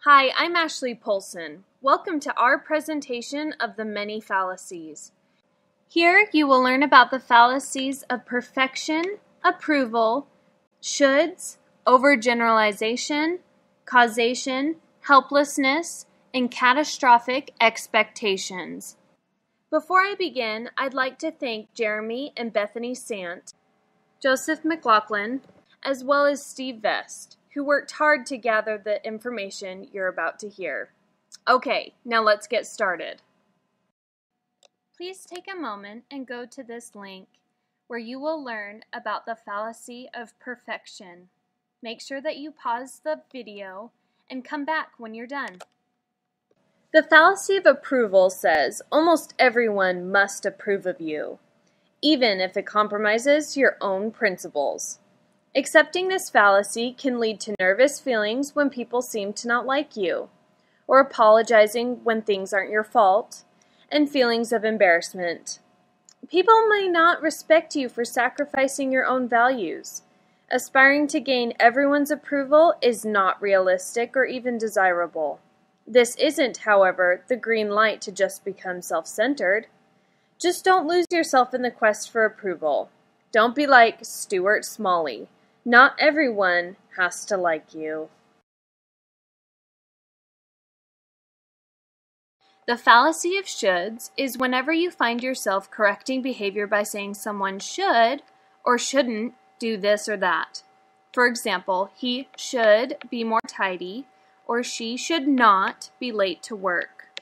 Hi, I'm Ashley Polson. Welcome to our presentation of the many fallacies. Here you will learn about the fallacies of perfection, approval, shoulds, overgeneralization, causation, helplessness, and catastrophic expectations. Before I begin, I'd like to thank Jeremy and Bethany Sant, Joseph McLaughlin, as well as Steve Vest, who worked hard to gather the information you're about to hear. Okay, now let's get started. Please take a moment and go to this link where you will learn about the fallacy of perfection. Make sure that you pause the video and come back when you're done. The fallacy of approval says almost everyone must approve of you, even if it compromises your own principles. Accepting this fallacy can lead to nervous feelings when people seem to not like you, or apologizing when things aren't your fault, and feelings of embarrassment. People may not respect you for sacrificing your own values. Aspiring to gain everyone's approval is not realistic or even desirable. This isn't, however, the green light to just become self-centered. Just don't lose yourself in the quest for approval. Don't be like Stuart Smalley. Not everyone has to like you. The fallacy of shoulds is whenever you find yourself correcting behavior by saying someone should or shouldn't do this or that. For example, he should be more tidy, or she should not be late to work.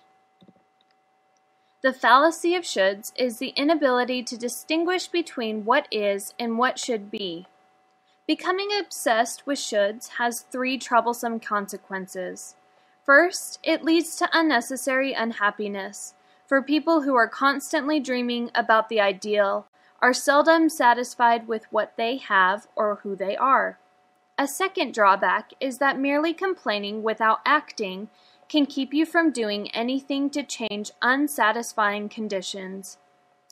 The fallacy of shoulds is the inability to distinguish between what is and what should be. Becoming obsessed with shoulds has 3 troublesome consequences. First, it leads to unnecessary unhappiness, for people who are constantly dreaming about the ideal are seldom satisfied with what they have or who they are. A second drawback is that merely complaining without acting can keep you from doing anything to change unsatisfying conditions.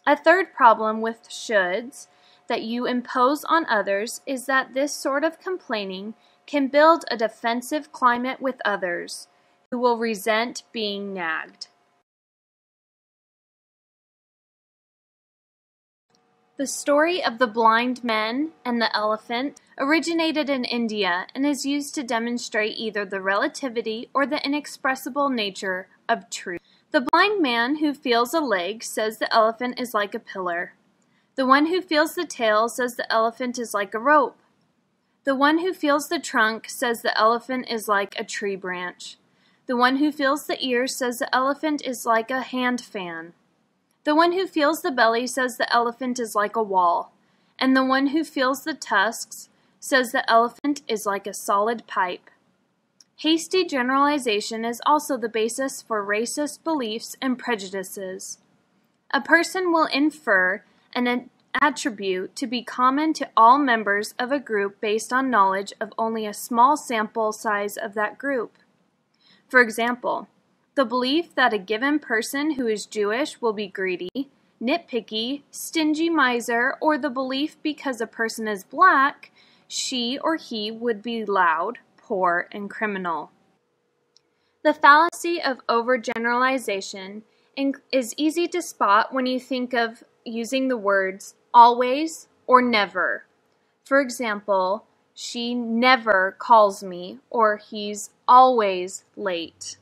A third problem with shoulds that you impose on others is that this sort of complaining can build a defensive climate with others, who will resent being nagged. The story of the blind men and the elephant originated in India and is used to demonstrate either the relativity or the inexpressible nature of truth. The blind man who feels a leg says the elephant is like a pillar. The one who feels the tail says the elephant is like a rope. The one who feels the trunk says the elephant is like a tree branch. The one who feels the ears says the elephant is like a hand fan. The one who feels the belly says the elephant is like a wall. And the one who feels the tusks says the elephant is like a solid pipe. Hasty generalization is also the basis for racist beliefs and prejudices. A person will infer an attribute to be common to all members of a group based on knowledge of only a small sample size of that group. For example, the belief that a given person who is Jewish will be greedy, nitpicky, stingy miser, or the belief because a person is black, she or he would be loud, poor, and criminal. The fallacy of overgeneralization is easy to spot when you think of using the words always or never. For example, she never calls me, or he's always late.